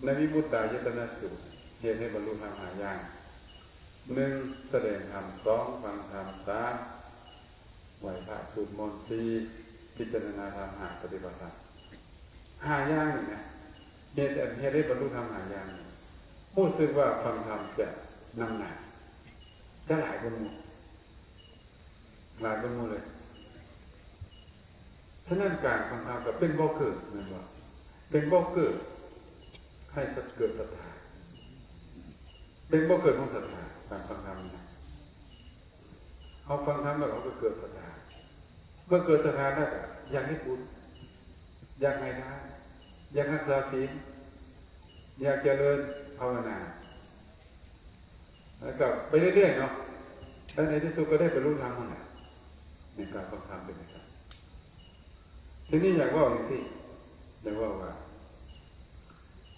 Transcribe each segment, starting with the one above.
ในวิมุตตายตนะสูตรเหตุให้บรรลุธรรม5 อย่าง 1. แสดงธรรม 2. ฟังธรรม 3. ไหว้พระสวดมนต์ 4. พิจารณาธรรม 5. ปฏิบัติธรรม5 อย่างนี่นะเหตุให้บรรลุธรรม5 อย่างรู้สึกว่าฟังธรรมจะนำหนักจะหลายกว่าหมู่เลยฉะนั้นการฟังธรรมก็เป็นบ่อเกิดเหมือนว่าเป็นบ่อเกิดให้เกิดศรัทธาเป็นบ่อเกิดของศรัทธาการฟังธรรมนะเอาฟังธรรมแล้วเราก็เกิดศรัทธาเมื่อเกิดศรัทธาได้ก็อยากให้บุญอยากให้ทานอยากรักษาศีลอยากเจริญภาวนาแล้วก็ไปเรื่อยๆเนาะแล้วในที่สุดก็ได้บรรลุธรรมนั่นแหละในการฟังธรรมเป็นอย่างไรทีนี้อยากว่าอย่างที่อยากว่า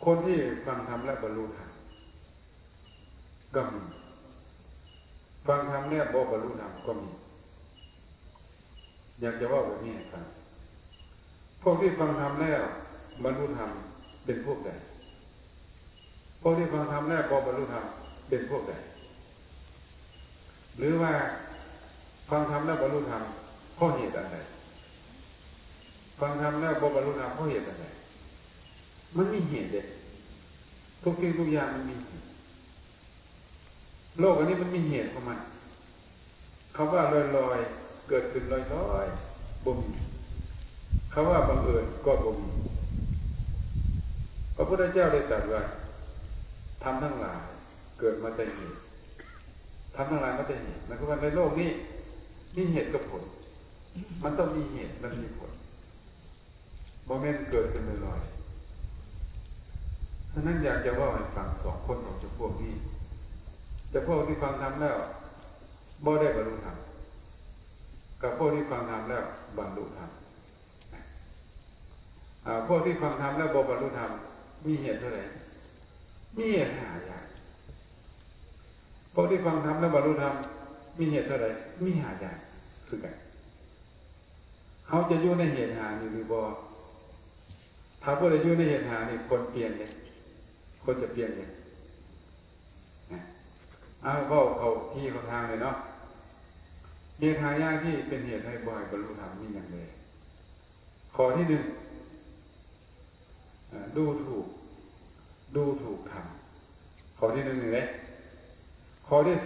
คนที่ฟังธรรมและบรรลุธรรมก็มีฟังธรรมและบรรลุธรรมก็มีอยากจะว่าแบบนี้ครับพวกที่ฟังธรรมแล้วบรรลุธรรมเป็นพวกใดพวกที่ฟังธรรมแล้วบรรลุธรรมเป็นพวกใดหรือว่าฟังธรรมแล้วบรรลุธรรมเพราะเหตุอะไรฟังธรรมแล้วบรรลุธรรมเพราะเหตุอะไรมันมีเหตุเด็ดทุกสิ่งทุกอย่างมันมีเหตุโลกอันนี้มันมีเหตุของมันคำว่าลอยๆเกิดขึ้นลอยๆบ่มีคำว่าบังเอิญก็บ่มีพระพุทธเจ้าได้ตรัสว่าธรรมทั้งหลายเกิดมาจากเหตุธรรมทั้งหลายมาจากเหตุหมายความว่าในโลกนี้มีเหตุกับผลมันต้องมีเหตุมันมีผลโมเมนต์เกิดขึ้นลอยๆฉะนั้นอยากจะว่าให้ฟัง2 คนของพวกนี้แต่พวกที่ฟังธรรมแล้วบ่ได้บรรลุธรรมกับพวกที่ฟังธรรมแล้วบรรลุธรรมพวกที่ฟังธรรมแล้วบรรลุธรรมมีเหตุเท่าไหร่มีเหตุ5 อย่างพวกที่ฟังธรรมแล้วบรรลุธรรมมีเหตุเท่าไหร่มี5 อย่างคือกันเขาจะอยู่ในเหตุ5นี่หรือบ่ถ้าพวกเราอยู่ในเหตุ5นี่คนเปลี่ยนเลยคนจะเปลี่ยนเลยเขาที่เขาทางเลยเนาะเหตุ5 อย่างที่เป็นเหตุให้บ่อยบรรลุธรรมมีอย่างไรข้อที่ 1ดูถูกธรรมข้อที่ 1นี่แหละข้อที่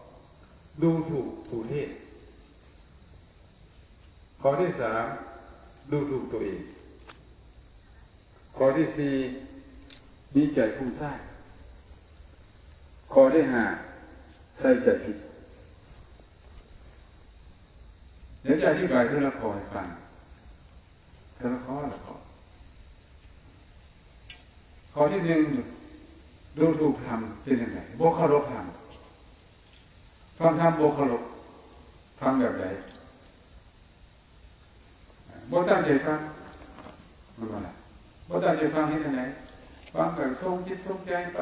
2ดูถูกผู้เทศข้อที่ 3ดูถูกตัวเองข้อที่ 4มีใจฟุ้งซ่านข้อที่ 5ใส่ใจผิดเดี๋ยวจะอธิบายทีละข้อให้ฟังทีละข้อข้อที่ 1ดูถูกธรรมเป็นยังไงบ่เคารพธรรมฟังธรรมบ่เคารพฟังแบบไหนบ่ตั้งใจฟังมันว่าอะไรบ่ตั้งใจฟังเฮ็ดจังได๋ฟังแบบทรงจิตทรงใจไป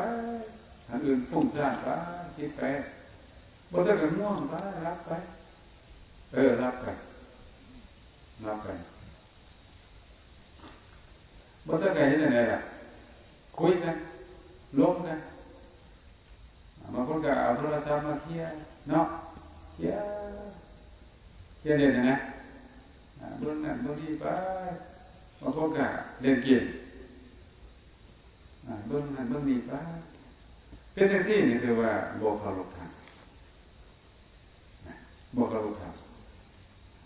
อันอื่นฟุ้งซ่านไปคิดไปบ่ตั้งใจง่วงไปรับไปรับไปบ่ตั้งใจเฮ็ดจังได๋ล่ะคุยกันลงกันบางคนก็เอาโทรศัพท์มาเคลียร์เนาะเคลียร์เล่นนะเบิ่งนั่นเบิ่งนี่ไปบางคนก็เล่นเกมเบิ่งนั่นเบิ่งนี่ไปเป็นจังซี่นี่คือว่าบ่เคารพธรรมบ่เคารพธรรม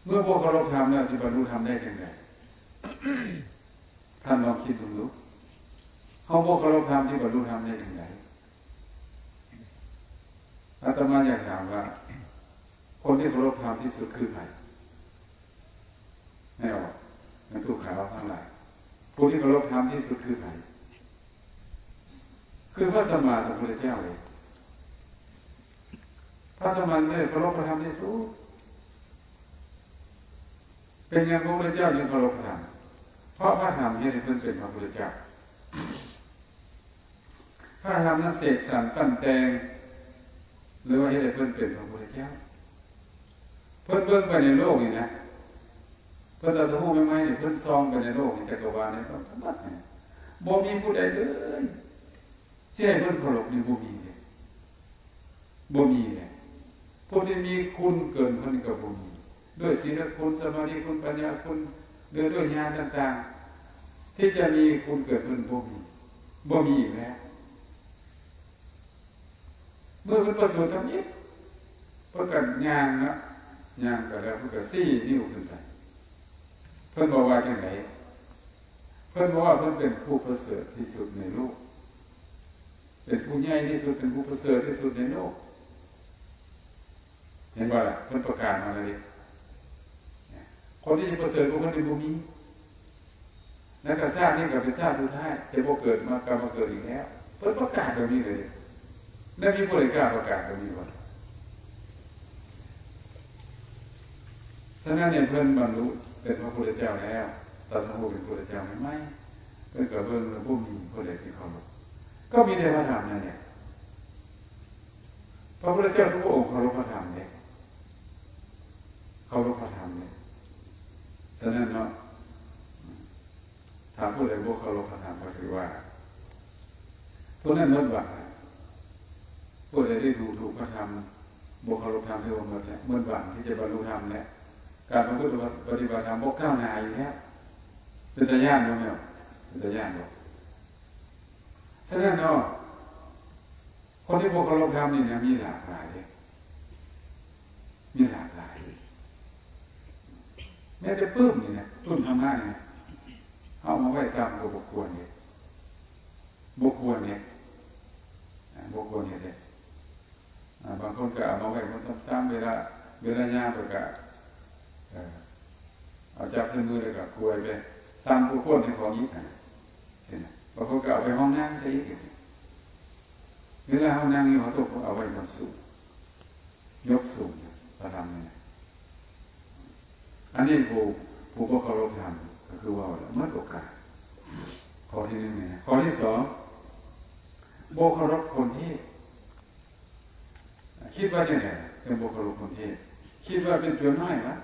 เมื่อบ่เคารพธรรมแล้วสิบรรลุธรรมได้จังได๋ท่านลองคิดดูเขาบ่เคารพธรรมที่บรรลุธรรมได้อย่างไรอาตมาอยากถามว่าคนที่เคารพธรรมที่สุดคือใครแน่ว่ามันถูกขายเราทั้งหลายผู้ที่เคารพธรรมที่สุดคือใครคือพระสัมมาสัมพุทธเจ้าเลยพระสัมมาสัมพุทธเจ้าเคารพพระธรรมที่สุดเป็นอย่างพระพุทธเจ้ายังเคารพพระธรรมเพราะพระธรรมที่เป็นเป็นพระพุทธเจ้าถ้าทำนั้นเสกสรรปั้นแต่งหรือว่าให้ได้เพิ่นเป็นพระพุทธเจ้าเพิ่นเบิ่งไปในโลกนี่นะเพิ่นเอาสมุไม่ไหมนี่เพิ่นซองไปในโลกนี่จักรวาลนี่ก็บัดนี่ บ่มีผู้ใดเลยที่ให้เพิ่นเคารพนี่บ่มีเลยบ่มีเลยผู้ที่มีคุณเกินเพิ่นก็บ่มีด้วยศีลคุณสมาธิคุณปัญญาคุณด้วยญาณต่างๆที่จะมีคุณเกิดเพิ่นบ่มีอีกแล้วเมื่อเพิ่นประสูติทำนี้เพิ่นก็ย่างนะย่างก็แล้วเพิ่นก็ซี่นิ้วขึ้นไปเพิ่นบอกว่าจังไดเพิ่นบอกว่าเพิ่นเป็นผู้ประเสริฐที่สุดในโลกเป็นผู้ใหญ่ที่สุดเป็นผู้ประเสริฐที่สุดในโลกเห็นบ่ล่ะเพิ่นประกาศมาเลยคนที่จะประเสริฐกว่าคนอื่นบ่มีนักชาตินี่ก็เป็นชาติสุดท้ายจะบ่เกิดมากลับมาเกิดอีกแล้วเพิ่นประกาศแบบนี้เลยนั่นมีผู้ใดกล้าประกาศแบบนี้บ่ฉะนั้นเนี่ยเพิ่นบรรลุเป็นพระพุทธเจ้าแล้วตรัสรู้เป็นพระพุทธเจ้าไม่เพิ่นก็เบิ่งแล้วบ่มีผู้ใดที่เคารพก็มีแต่พระธรรมนั่นแหละพระพุทธเจ้าทุกพระองค์เคารพพระธรรมเนี่ยเคารพพระธรรมเนี่ยฉะนั้นเนาะถามผู้ใดบ่เคารพพระธรรมก็คือว่าผู้นั้นหมดหวังผู้ใดได้ดูถูกพระธรรมบ่เคารพธรรมที่ว่าหมดแล้วหมดหวังที่จะบรรลุธรรมแล้วการประพฤติปฏิบัติธรรมบ่ก้าวหน้าอยู่แล้วเป็นตาย่านบ่แม่นเป็นตาย่านบ่ฉะนั้นเนาะคนที่บ่เคารพธรรมนี่นะมีหลากหลายมีหลากหลายแม้แต่ปื้มนี่นะต้นธรรมะนี่เอามาไว้ตามก็บ่ควรเนี่ยบ่ควรเนี่ยบ่ควรเนี่ยเด้บางคนก็เอามาไว้บนตามเวลาย่างไปก็เอาจับเส้นมือเลยก็กล้วยไปตามผู้คนในของอีกเห็นไหมบางคนก็เอาไปห้องนั่งใช่ไหมเวลาห้องนั่งอยู่เขาต้องเอาไว้บนสูงยกสูงประทำเนี่ยอันนี้ผู้ก็เคารพธรรมก็คือว่าเมื่อโอกาสข้อที่หนึ่งเนี่ยข้อที่สองโบเคารพคนที่คิดว่าจะไหนเป็นโบเคารพคนที่คิดว่าเป็นเพียงน้อยวะ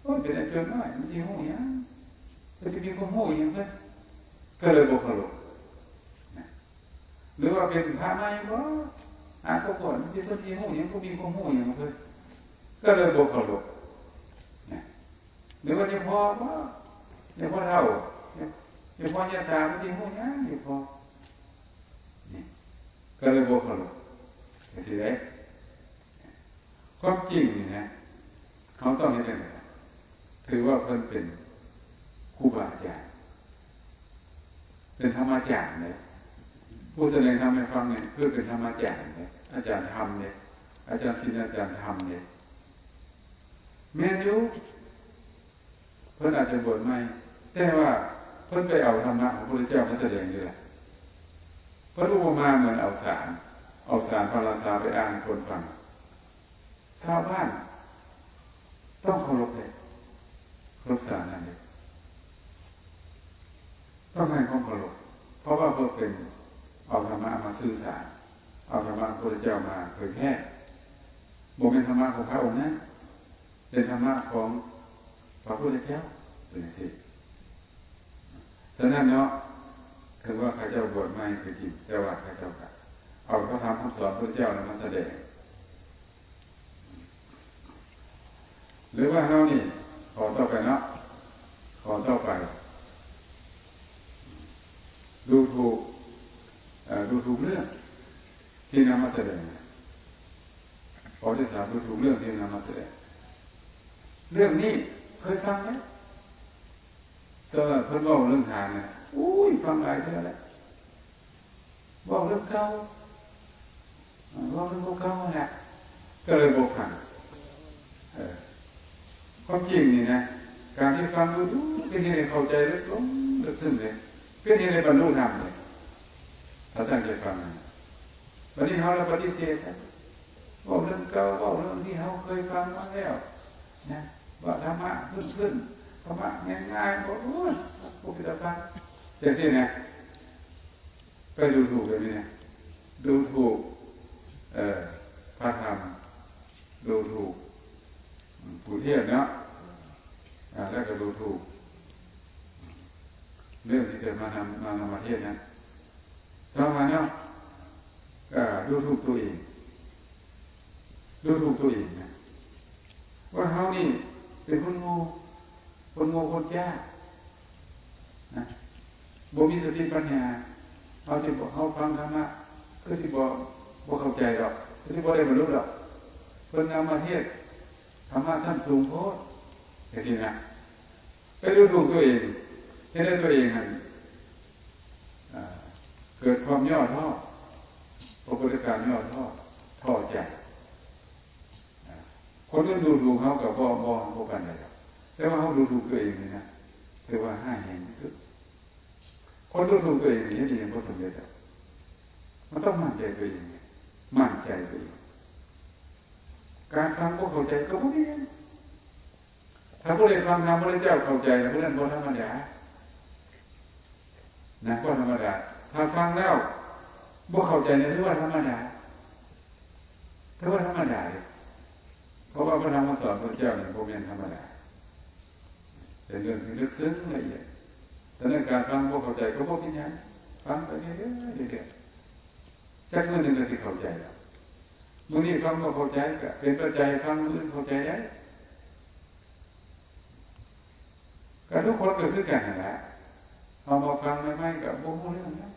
โอ้ยเป็นเพียงน้อยมันจะหูยังมันจะมีความหูยังเพื่อนก็เลยโบเคารพหรือว่าเป็นพระไม่บ่ก็ก่อนมันจะมีหูยังก็มีความหูยังเพื่อนก็เลยโบเคารพหรือว่าจะพอว่าจะพอเท่าจะพอจะตามมันจะหูยังจะพอก็เลยโบเคารพก็สิได้ความจริงนี่นะเขาต้องให้ได้ถือว่าเพิ่นเป็นครูบาอาจารย์เป็นธรรมอาจารย์เลยผู้แสดงธรรมให้ฟังเนี่ยเพื่อเป็นธรรมอาจารย์เนี่ยอาจารย์ธรรมเนี่ยอาจารย์ศิลป์อาจารย์ธรรมเนี่ยแม่นอยู่เพิ่นอาจจะบวชใหม่แต่ว่าเพิ่นไปเอาธรรมะของพระพุทธเจ้ามาแสดงนี่แหละเพิ่นอุปมาเหมือนเอาสารพระราชาไปอ่านคนฟังชาวบ้านต้องเคารพเลยเคารพสารนั่นเองต้องให้ความเคารพเพราะว่าเพื่อเป็นเอาธรรมะมาสื่อสารเอาธรรมะพระพุทธเจ้ามาเผยแพร่บ่เป็นธรรมะของพระองค์นั้นเป็นธรรมะของพระพุทธเจ้าเป็นสิฉะนั้นเนาะถือว่าข้าเจ้าบวชไม่คือจริงแต่ว่าข้าเจ้าเอาพระธรรมคำสอนพระพุทธเจ้ามาแสดงหรือว่าเฮานี่ขอต่อไปเนาะขอต่อไปดูถูกเรื่องที่นำมาแสดงขอที่สามดูถูกเรื่องที่นำมาแสดงเรื่องนี้เคยฟังไหมตอนเพิ่นบอกเรื่องทางเนี่ยอุ้ยฟังหลายเท่าแล้วบอกเรื่องเก่าบอกเรื่องเก่าแหละก็เลยบอกฟังความจริงนี่นะการที่ฟังดูเป็นยังไงเข้าใจลึกลงลึกซึ้งเลยเป็นยังไงบรรลุธรรมเลยถ้าตั้งใจฟังวันนี้เราปฏิเสธบอกเรื่องเก่าบอกเรื่องที่เราเคยฟังมาแล้วนะว่าธรรมะขึ้นธรรมะง่ายๆบอกโอ้ยพวกพิจารณาอย่างที่นะไปดูถูกแบบนี้นะดูถูกพระธรรมดูถูกผู้เทศน์เนาะแล้วก็ดูถูก เรื่องที่เกิดมาทำประเทศนั้นต่อมาเนาะดูถูกตัวเองนะว่าเขานี่เป็นคนโง่คนยากนะบ่มีสติปัญญาเอาที่บอกเขาฟังธรรมะก็ที่บ่เข้าใจหรอกก็ที่บ่ได้บรรลุหรอกเพิ่นนำมาเทศธรรมะสั้นสูงโพดอย่างนี้นะไปดูถูกตัวเองให้ได้ตัวเองเกิดความย่อท้อปรากฏการณ์ย่อท้อใจคนที่ดูถูกเขากับบ่กันเลยแต่ว่าเขาดูถูกตัวเองนี่นะถือว่าห้าแห่งที่สุดคนดูถูกตัวเองนี่ดีก็สำเร็จมันต้องมั่นใจตัวเองมั่นใจตัวเองการฟังพวกเข้าใจก็ไม่ดีถ้าผู้ใดฟังธรรมพระเจ้าเข้าใจแล้วผู้นั้นบ่ธรรมดานะบ่ธรรมดาถ้าฟังแล้วบ่เข้าใจเนี่ยถือว่าธรรมดาเพราะว่าพระธรรมคำสอนพระเจ้าเนี่ยบ่เป็นธรรมดาเป็นเรื่องที่ลึกซึ้งละเอียดแต่ในการฟังบ่เข้าใจก็บ่เป็นหยังฟังไปเรื่อยๆจักมื้อนึงก็สิเข้าใจแล้วมื้อนี้ฟังบ่เข้าใจก็เป็นปัจจัยฟังมื้ออื่นเข้าใจได้ก็ทุกคนก็คือกันนั่นแหละเอามาฟังไม่ก็บ่รู้เรื่องนะ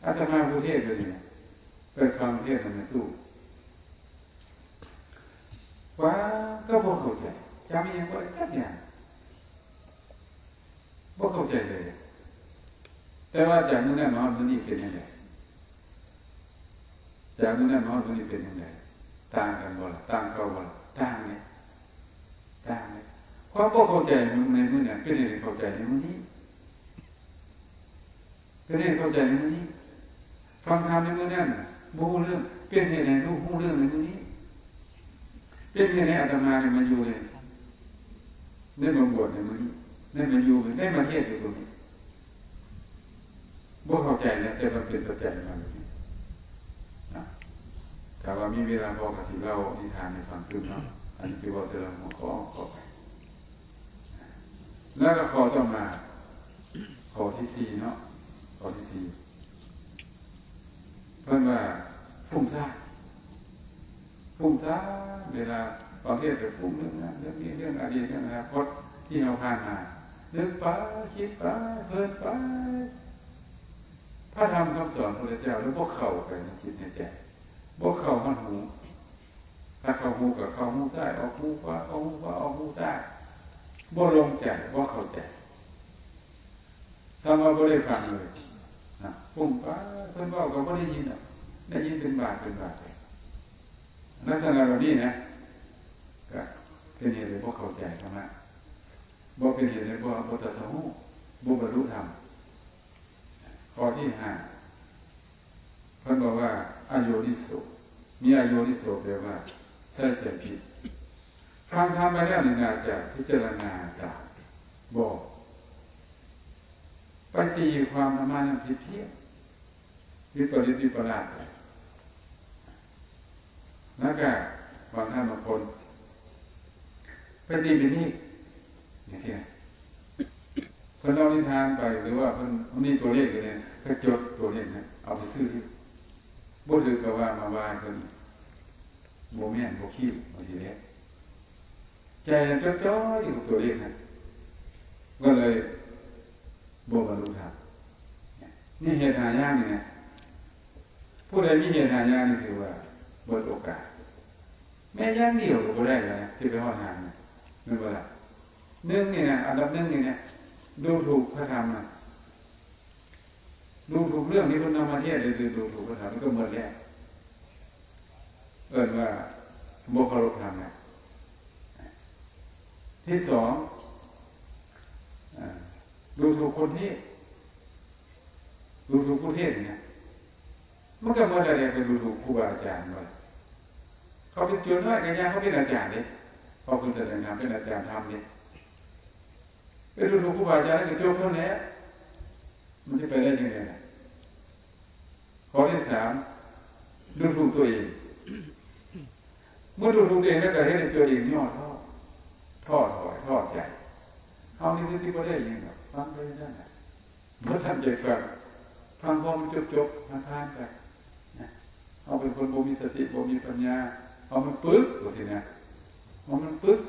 อาตมาผู้เทศน์อยู่นี่เปิดฟังเทศน์ในตู้ว่าก็บ่เข้าใจจำยังบ่ได้จักอย่างบ่เข้าใจเลยแต่ว่าจากมื้อนั้นมาฮอดมื้อนี้เป็นจังได๋จากมื้อนั้นมาฮอดมื้อนี้เป็นจังได๋ต่างกันบ่ล่ะต่างเก่าบ่ล่ะต่างเนี่ยความบ่เข้าใจในมื้อนั้นเป็นให้เข้าใจในมื้อนี้เป็นให้เข้าใจในมื้อนี้ฟังธรรมในมื้อนั้นบ่รู้เรื่องเป็นให้ได้รู้เรื่องในมื้อนี้เป็นให้ได้อาตมาเนี่ยมาอยู่เลยได้มาบวชในมื้อนี้ได้มาอยู่ได้มาเทศน์อยู่ตรงนี้บ่เข้าใจแล้วแต่มันเป็นปัจจัยมาอยู่นี่นะแต่ว่ามีเวลาพอก็สิเล่านิทานให้ฟังขึ้นเนาะอันนี้สิว่าแต่ละหัวข้อไปแล้วก็ข้อต่อมาข้อที่4เนาะข้อที่4เพิ่นว่าฟุ้งซ่านเวลาประเทศไปฟุ้งเรื่องนั้นเรื่องนี้เรื่องอดีตเรื่องอนาคตที่เราผ่านมานึกไปคิดไปเพลินไปพระธรรมคำสอนพระเจ้าแล้วบ่เข้าไปในจิตในใจบ่เข้าฮอดหูถ้าเข้าหูก็เข้าหูซ้ายออกหูขวาเข้าหูขวาออกหูซ้ายบ่ลงใจบ่เข้าใจถ้ามาบ่ได้ฟังเลยนะฟุ้งไปเพิ่นเว้าก็บ่ได้ยินได้ยินเป็นบาทลักษณะแบบนี้นะก็เป็นเหตุให้บ่เข้าใจธรรมะบ่เป็นเหตุให้บ่ตรัสรู้บ่บรรลุธรรมข้อที่5เพิ่นบอกว่าอโยนิโสมีอโยนิโสแปลว่าใส่ใจผิดฟังธรรมไปแล้วนี่น่าจะพิจารณาตามบอกไปตีความธรรมะนั้นผิดเพี้ยนวิปริตวิปลาสแล้วก็บางท่านบางคนไปตีไปนี่อย่างเช่นเพิ่นเอานิทานไปหรือว่าเพิ่นนี่ตัวเลขอยู่เนี่ยก็จดตัวเลขนะเอาไปซื้อบ่ถือก็ว่ามาว่าเพิ่นบ่แม่นบ่คิดบางทีแล้วใจจ้อยๆอยู่กับตัวเลขนะก็เลยบ่บรรลุธรรมนี่เหตุหายากนี่นะผู้ใดมีเหตุหายากนี่ถือว่าเบิดโอกาสแม้อย่างเดียวก็บ่ได้แล้วนะที่ไปฮอดทางนี่นั่นบ่ล่ะ1นี่นะอันดับ1นี่นะดูถูกพระธรรมนะดูถูกเรื่องที่เพิ่นนำมาเทศน์หรือดูถูกพระธรรมมันก็หมดแล้วเอิ้นว่าบ่เคารพธรรมนะที่2ดูถูกคนเทศดูถูกผู้เทศเนี่ยมันก็บ่ได้ไปดูถูกครูบาอาจารย์ว่าเขาเป็นโจรน้อยกันยังเขาเป็นอาจารย์เด้พอคุณแสดงธรรมเป็นอาจารย์ธรรมนี่ไปดูถูกครูบาอาจารย์แล้วก็จบเท่านั้นมันจะไปได้ยังไงล่ะข้อที่3ดูถูกตัวเองเมื่อดูถูกตัวเองแล้วก็เห็นตัวเองย่อท้อถอยท้อใจเอานี่ที่บ่ได้ยังไงฟังไปซั่นน่ะ เมื่อท่านใจฟังพอมันจบผ่านไปนะเอาเป็นคนบ่มีสติบ่มีปัญญาเอามันปึ๊กดูสินะเอามันปึ๊ก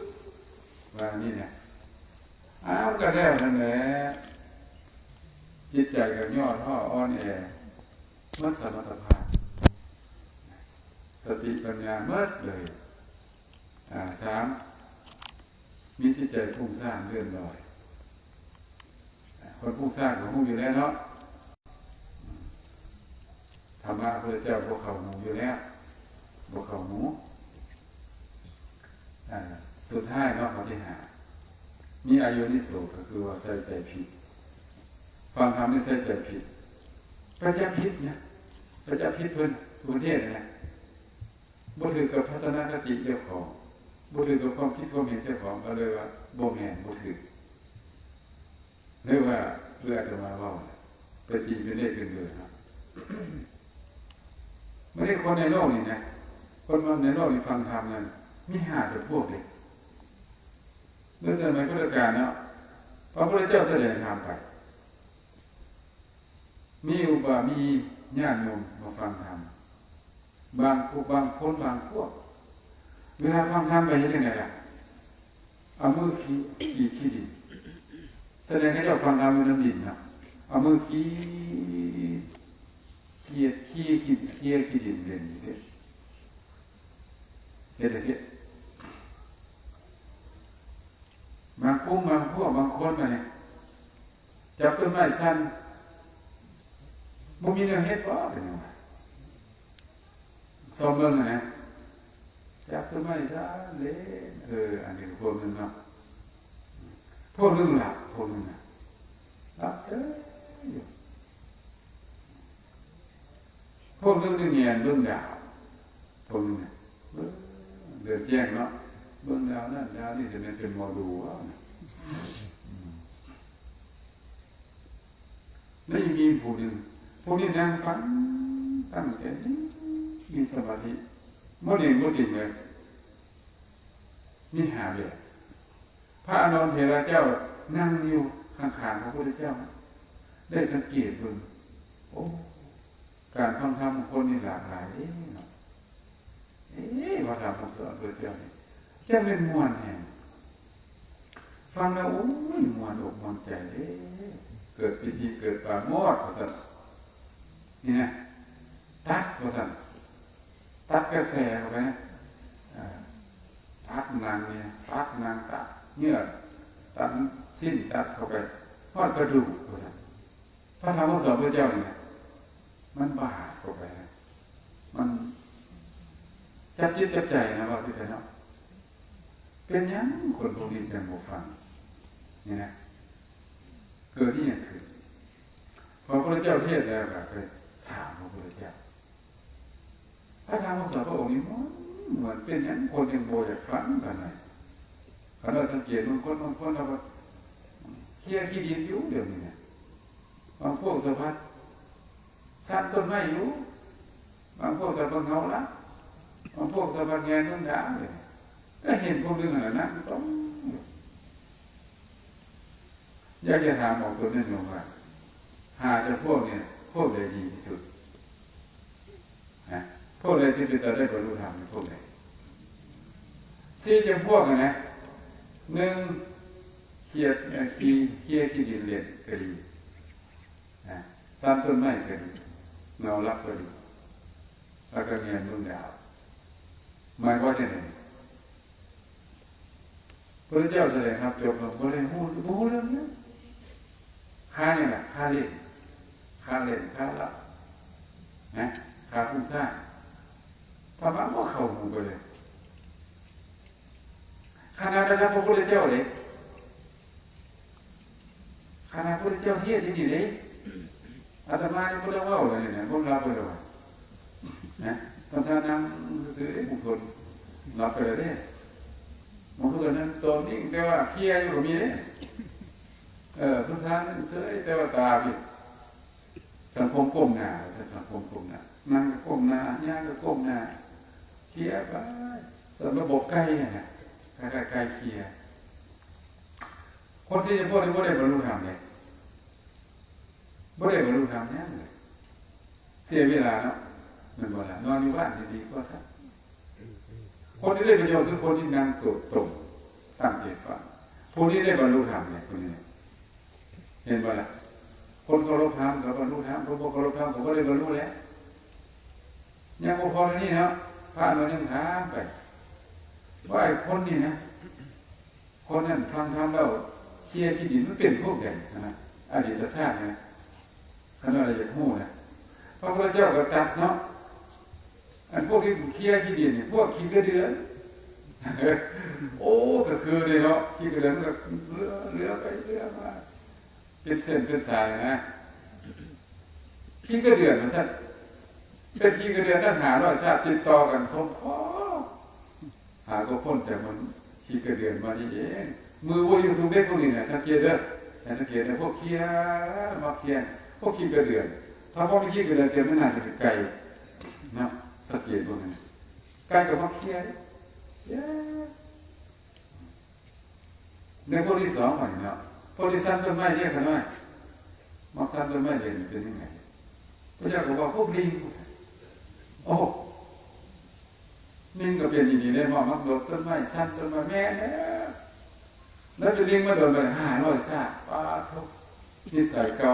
ว่านี่เนี่ยอ้าวก็แล้วนั่นแหละจิตใจกับย่อท่ออ่อนแอมัดสมรรถภาพสติปัญญามัดเลย3มีจิตใจพุ่งสร้างเลื่อนลอยคนพุ่งสร้างของมุ่งอยู่แล้วเนาะธรรมะพระเจ้าพวกเขาหมูอยู่แล้วพวกเขาหมูสุดท้ายเนาะข้อที่5มีอายุนิโสก็คือว่าใส่ใจผิดฟังธรรมนี่ใส่ใจผิดพระเจ้าผิดเนี่ยพระเจ้าผิดเพิ่นทุกเทศนะบ่ถือกับทัศนคติเจ้าของบ่ถือกับความคิดความเห็นเจ้าของก็เลยว่าบ่แม่นบ่ถือเรียกว่าเพื่อจะมาว่าไปตีเป็นเลขอื่นๆครับไม่ได้คนในโลกนี่นะคนในโลกนี่ฟังธรรมนั้นมี5แต่พวกเด็กเมื่อสมัยพุทธกาลเนาะพระพุทธเจ้าแสดงธรรมไปมีอุบามีญาติโยมมาฟังธรรมบางคนบางพวกเวลาฟังธรรมไปยังไงล่ะเอามือขี้ดินแสดงให้เราฟังธรรมบนน้ำดินนะเอามือขี้ดินเล่นสิเฮ็ดสิบางกุ้งบางพวกบางคนมาเนี่ยจับต้นไม้สั้นบ่มีเรื่องเฮ็ดบ่เป็นยังไงซ้อมเบิ่งนะจับต้นไม้สั้นเล่นอันนี้พวกนึงเนาะพวกนึงหลับพวกนึงน่ะหลับเฉยอยู่พวกนึงเงียนเบิ่งดาวพวกนึงน่ะเดือนแจ้งเนาะเบิ่งดาวนั่นดาวนี่จะเป็นหมอดูว่าแล้วยังมีผู้นึงพวกนี้นั่งฟังตั้งใจมีสมาธิบ่เด่นเลยนี่หาเลยพระอานนท์เถระเจ้านั่งอยู่ข้างๆพระพุทธเจ้าได้สังเกตดูโอ้การฟังธรรมของคนนี่หลากหลายว่าธรรมของพระพุทธเจ้านี่จะเป็นมวลแห่งฟังแล้วโอ้ยมวลอกมวลใจเกิดปิติเกิดปราโมทย์ว่าซั่นนี่นะตัดว่าซั่นตัดกระแสเข้าไปตัดนางเนี่ยตัดนางตัดเนื้อตัดสิ้นตัดเข้าไปทอดกระดูกว่าซั่นพระธรรมสอนพระเจ้าเนี่ยมันบาดเข้าไปมันจับจิตจับใจนะว่าสิเนาะเป็นยังคนพวกนี้จังบ่ฟังนี่นะเกิดที่อย่างคือพอพระเจ้าเทศแล้วก็ไปถามพระพุทธเจ้าพระธรรมสอนพระองค์นี้เหมือนเป็นยังคนยังโบอยากฟังกันไหนเราสังเกตบางคนเราก็ขี้ดินอยู่เดี๋ยวนี้เนี่ยบางพวกสะพัดสร้างต้นไม้อยู่บางพวกสะพัดเงาละบางพวกสะพัดแงนต้นด่างเลยก็เห็นพวกเรื่องอะไรนั้นต้องอยากจะถามออกตัวนั่นลงว่าหาแต่พวกเนี่ยพวกใดดีที่สุดนะพวกใดที่จะได้บรรลุธรรมพวกใด4 จำพวกนะ1ขี้ดินเรียนก็ดีนะสร้างต้นไม้ก็ดีเงาลับก็ดีแล้วก็เงียนดวงดาวหมายว่าจะไหนพระเจ้าแสดงครับจบลงก็เลยหูเรื่องนี้ค่าเนี่ยแหละค่าเล่นค่าลับนะค่าพุ่งสร้างธรรมะก็เข้าหูไปเลยขณะนั้นพระพุทธเจ้าเลยขณะพระพุทธเจ้าเทศน์อยู่เลยอาตมายังไม่ได้ว่าอะไรเนี่ยพวกเราไปเลยนะตอนท่านนั่งคือบุคคลรับไปเลยมันก็นั้นตัวนิ่งแต่ว่าเคี้ยอยู่ก็มีเลยทุกท่านเฉยแต่ว่าตาพี่สังคมก้มหน้าสังคมก้มหน้านั่งก็ก้มหน้าย่างก็ก้มหน้าเคี้ยไปส่วนระบบใกล้เนี่ยใกล้เคี้ยคนที่จะพูดนี่ว่าได้บรรลุธรรมเลย บ่ได้บรรลุธรรมเนี่ยเลยเสียเวลาเนาะมันบ่ละนอนอยู่บ้านดีๆก็ซะคนที่ได้ประโยชน์คือคนที่นั่งตรงตั้งใจฟังผู้ที่ได้บรรลุธรรมเนี่ยคนนี้เห็นบ่ล่ะคนเคารพธรรมกับบรรลุธรรมคนบ่เคารพธรรมก็บ่ได้บรรลุแล้วยังบ่พอนี่เนาะพระมันยังถามไปว่าไอ้คนนี่นะคนนั้นฟังธรรมแล้วเคลียร์ที่ดินมันเป็นพวกใหญ่นะอดีตชาตินะขนาดอะไรอย่างหู้นะพระพุทธเจ้าก็จัดเนาะอันพวกที่เคลียร์ที่ดินเนี่ยพวกขี้กระเดือนโอ้ก็คือเลยเนาะขี้กระเดือนก็เลือไปเลือมาเป็นเส้นเป็นสายนะขี้กระเดือนนะท่านเป็นขี้กระเดือนทหารชาติติดต่อกันสมพอหาก็พ้นแต่มันขี้กระเดือนมาที่เองมือว่าอยู่สูงเด็กพวกนี้เนี่ยสังเกตเด้อสังเกตนะพวกเคียมาเคียพวกขี้กระเดือนถ้าพวกไม่ขี้กระเดือนเต็มไม่นานจะเป็นไก่นะสังเกตพวกนี้ไก่กับพวกเคียในพวกที่สองหน่อยเนาะพวกที่สั้นต้นไม้เรียกกันว่ามักสั้นต้นไม้เด่นเป็นยังไงพระเจ้าบอกว่าพวกลิงโอ้ลิงก็เป็นอย่างนี้ได้มามักโดดต้นไม้สั้นต้นไม้แม่เนี่ยแล้วจะลิงมาโดนไป500 ซากป้าทุกนิสัยเก่า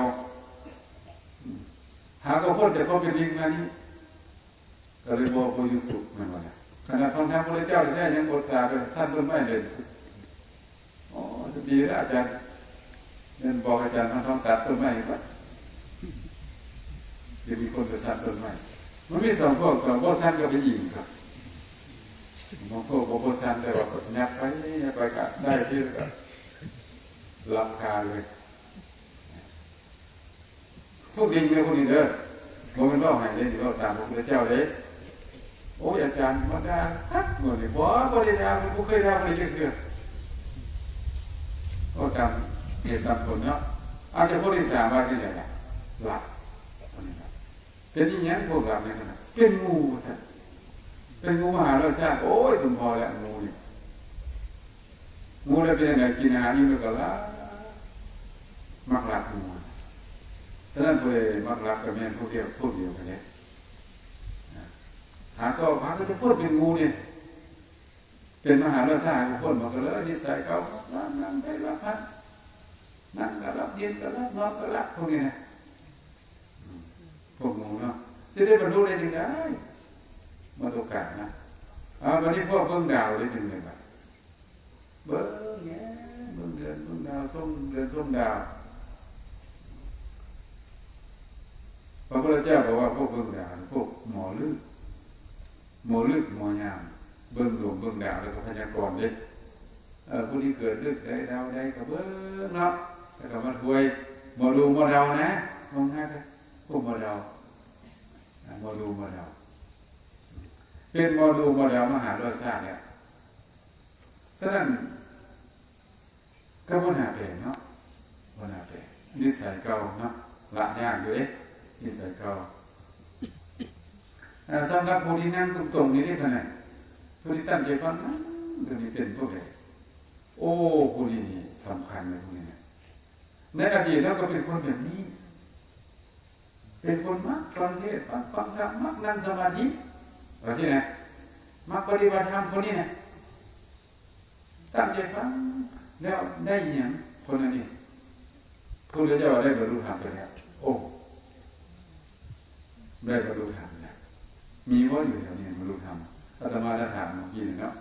หาก็พ้นแต่เขาเป็นลิงมานี่ก็เลยบอกพระยุสุมันว่าขณะฟังธรรมพระเจ้าแท้ยังอดสาไปสั้นต้นไม้เด่นอ๋อจะดีแล้วอาจารย์เรียนบอกอาจารย์ต้องตัดต้นไม้ก่อนจะมีคนไปตัดต้นไม้มันมี2 พวกท่านก็ไปยิงครับบางพวกบอกท่านได้ว่ายัดไปก็ได้ที่ก็ราคาเลยพวกยิงเนี่ยพวกนี้เด้อผมเป็นว่าไงเลยเราตามพระพุทธเจ้าเลยโอ้ยอาจารย์มาด่าฮักเหมือนนี่บ่ได้ด่าผมเคยด่าเลยเรื่อยๆก็ตามเหตุตามผลเนาะอาจจะพวกที่สามว่าที่ไหนล่ะหลับเป็นอย่างนี้พวกหลับเนี่ยนะเป็นงูสัตว์เป็นงูมหาราชาโอ้ยสมพอแล้วงูนี่งูแล้วเป็นยังไงกินอาหารอยู่แล้วก็ละมักหลับงูฉะนั้นพวกมักหลับกับแม่พวกเดียวกันเนี่ยหาก็จะพูดเป็นงูเนี่ยเป็นมหาราชาพูดมาก็เลยนิสัยเขานั่งไปรับพัดนั่งก็รับเย็นก็รับนอนก็รับพวกนี้นะพวกงูเนาะจะได้บรรลุได้ยังไงมาโอกาสนะวันนี้พวกเบื้องดาวได้ยังไงบ้างเบื้องเงี้ยเบื้องเดือนเบื้องดาวส้มเดือนส้มดาวพระพุทธเจ้าบอกว่าพวกเบื้องดาวพวกหมอลึกหมอยามเบื้องหลวงเบื้องดาวแล้วก็พยากรณ์เด็กผู้ที่เกิดลึกได้ดาวได้กับเบื้องเนาะแล้วก็มาถวยหมอดูหมอดาวนะมองหน้ากันพวกหมอดาวหมอดูหมอดาวเป็นหมอดูหมอดาวมหาราชาเนี่ยฉะนั้นก็ปัญหาเปลี่ยนเนาะปัญหาเปลี่ยนนิสัยเก่าเนาะละยากอยู่เอ๊ะนิสัยเก่าสำหรับผู้ที่นั่งตรงๆนี้ได้ขนาดผู้ที่ตั้งใจฟังนั้นเรื่องนี้เป็นพวกไหนโอ้ผู้นี้สำคัญเลยพวกนี้ในอดีตแล้วก็เป็นคนแบบนี้เป็นคนมักฟังเทศน์ฟังธรรมมักนั่งสมาธิว่าที่ไหนมักปฏิบัติธรรมคนนี้นะตั้งใจฟังแล้วได้อย่างคนนี้พูดแล้วจะว่าได้บรรลุธรรมไปแล้วโอ้ได้บรรลุธรรมนะมีว่าอยู่แถวนี้บรรลุธรรมอาตมาจะถามเมื่อกี้เนาะ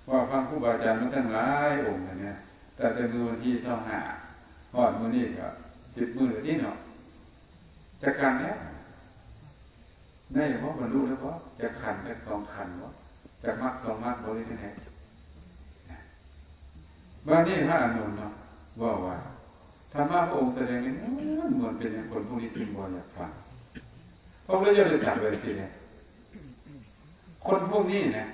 ว่าฟังครูบาอาจารย์มาตั้งหลายองค์เนี่ยแต่มือวันที่25ฮอดมื้อนี้ก็10 มื้อที่เนาะจะการแล้วได้เพราะบรรลุแล้วก็จะขันจะ2 ขันวะจะมรรค2 มรรคบ่ได้ที่ไหนบางทีพระอานนท์เนาะว่าธรรมะพระองค์แสดงนี่เหมือนเป็นอย่างคนพวกนี้ที่บ่อยากฟังเพราะพระเจ้าจะจัดเลยสิเนี่ยคนพวกนี้นะ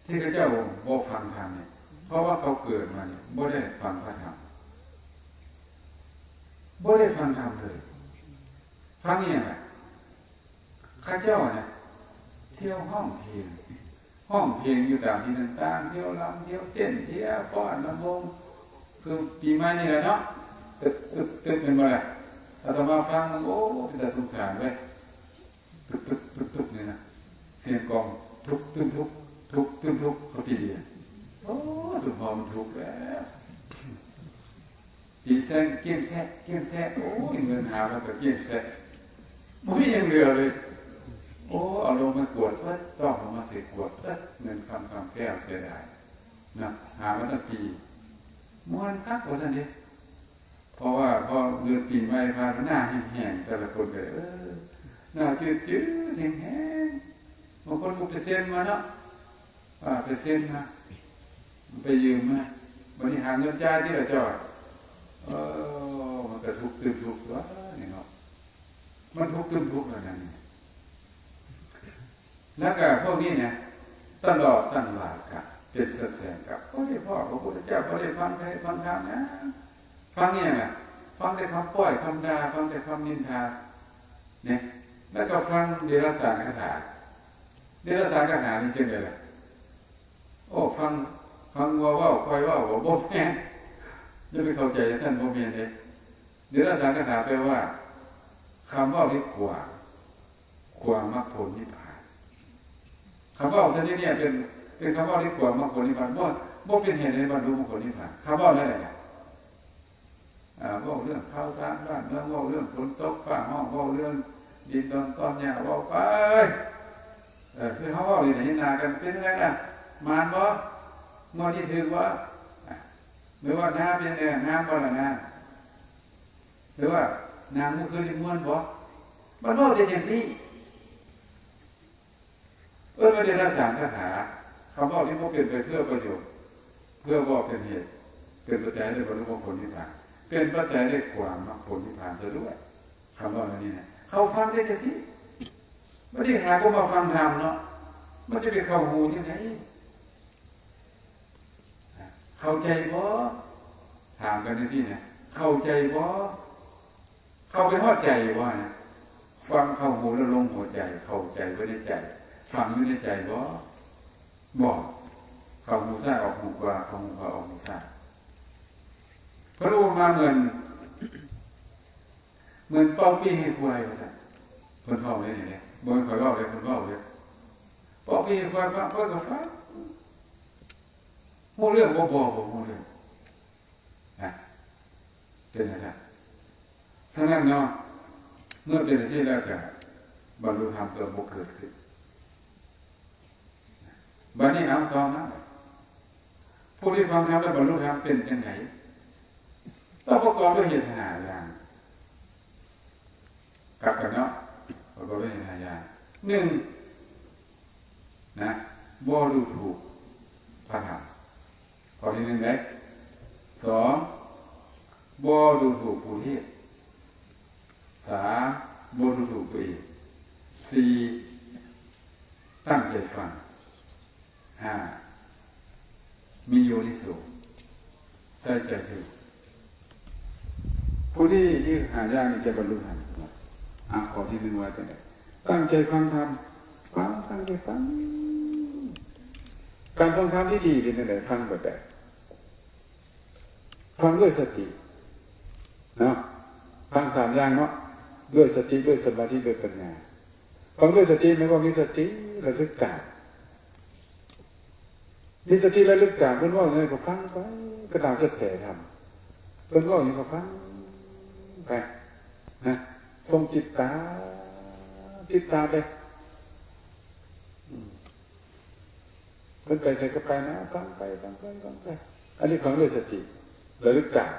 ที่พระเจ้าบ่ฟังธรรมเนี่ยเพราะว่าเขาเกิดมาเนี่ยบ่ได้ฟังพระธรรมบ่ได้ฟังธรรมเลยฟังยังไงข้าเจ้าเนี่ยเที่ยวห้องเพลงอยู่ตามที่ต่างๆเที่ยวรำเที่ยวเต้นเที่ยวฟ้อนลำวง คือปีใหม่นี่แหละเนาะตึกเป็นบ่ล่ะอาตมาฟังโอ้เป็นแต่สงสารเว้ยตึกนี่นะเสียงกลองทุกเขาทีเดียวโอ้สุภาพมันทุกแล้วปีแซงเกี้ยงแซะโอ้ยเงินหาแล้วก็เกี้ยงแซะไม่ยังเหลือเลยโอ้เอาลงมากวดต้องเอามาเสกกวดเงินคำแก้วเสียดายนะหามาตั้งปีม้วนคักกว่าท่านดิเพราะว่าพอเดือนปีใหม่พาหน้าแห้งๆแต่ละคนเลยหน้าจืดแห้งบางคนก็ไปเซ็นมาเนาะไปเซ็นมาไปยืมมาวันนี้หาเงินจ่ายที่ละจ่อยมันก็ทุกข์วะนี่เนาะมันทุกข์แล้วนั่นแล้วก็พวกนี้เนี่ยตลอดตั้งหลายกับเป็นแสนกับก็ได้พ่อพระพุทธเจ้าก็ได้ฟังธรรมนะฟังเนี่ยนะฟังแต่คำป้อยคำด่าฟังแต่คำนินทาเนี่ยแล้วก็ฟังเดรัจฉานคาถาเดรัจฉานคาถานี่จริงเลยแหละโอ้ฟังวัวว่าคอยว่าบ่แม่จะไปเข้าใจท่านบ่แม่เลยเดรัจฉานคาถาแปลว่าคำว่าที่ขวางมรรคผลนิพพานคำว่าชนิดนี้เป็นคำว่าที่ขวางมรรคผลนิพพานบ่เป็นเหตุให้บรรลุมรรคผลนิพพานคำว่าอะไรเนี่ยว่าเรื่องข้าวสารบ้านเมืองว่าเรื่องฝนตกฟ้าห้องว่าเรื่องดินตอนเนี่ยว่าไปคือเขาว่าอยู่ในนากันเป็นไงล่ะมานบ่งอที่ถือว่าหรือว่าน้ำเป็นไงน้ำบ่ละน้ำหรือว่าน้ำมันคือที่ม้วนบ่มันว่าเป็นอย่างนี้ไม่ได้รักษาคาถาคำว่าที่มันเป็นไปเพื่อประโยชน์เพื่อว่าเป็นเหตุเป็นปัจจัยในบรรลุมรรคผลนิพพานเป็นปัจจัยในความมรรคผลนิพพานเสียด้วยคำว่าอะไรนี่นะเขาฟังได้จะสิไม่ได้หาก็มาฟังธรรมเนาะมันจะไปเข้าหูยังไงเข้าใจบ่ถามกันในที่เนี่ยเข้าใจบ่เข้าไปหัวใจบ่นะฟังเข้าหูแล้วลงหัวใจเข้าใจไว้ในใจฟังไว้ในใจบ่บอกเข้าหูซ้ายออกหูขวาเข้าหูขวาออกหูซ้ายพระรูปมาเหมือนเป้าปี้ให้ควายว่าซั่นเพิ่นเว้าได้นี่แหละบ่ค่อยเว้าเลยเพิ่นเว้าเลยเป้าปี้ให้ควายฟังเพิ่นก็ฟังฮู้เรื่องบ่ฮู้เรื่องเป็นจังซั่นฉะนั้นเนาะเมื่อเป็นเช่นแล้วก็บรรลุธรรมเกิดบ่เกิดขึ้นบัดนี้เอาต่อมาผู้ที่ฟังธรรมและบรรลุธรรมเป็นจังไดต้องประกอบด้วยเหตุ5อย่างกลับกันเนาะประกอบด้วยเหตุ5อย่าง1นะบ่ดูถูกพระธรรมข้อที่1ได้2บ่ดูถูกผู้เทศน์3บ่ดูถูกตัวเอง4ตั้งใจฟัง5มีโยนิโสใส่ใจถือผู้ที่หาอย่างนี้จะบรรลุธรรมข้อที่1ว่าจังได๋ตั้งใจฟังธรรมตั้งใจฟังการฟังธรรมที่ดีเป็นจังได๋ฟังแบบใดฟังด้วยสติเนาะฟัง3อย่างเนาะด้วยสติด้วยสมาธิด้วยปัญญาฟังด้วยสติหมายความว่ามีสติระลึกตามมีสติระลึกตามเพิ่นว่าไงก็ฟังไปก็ตามกระแสธรรมเพิ่นว่าอย่างนี้ก็ฟังไปนะส่งจิตตาไปเพิ่นไปใส่กระไปนะฟังไปอันนี้ฟังด้วยสติระลึกตาม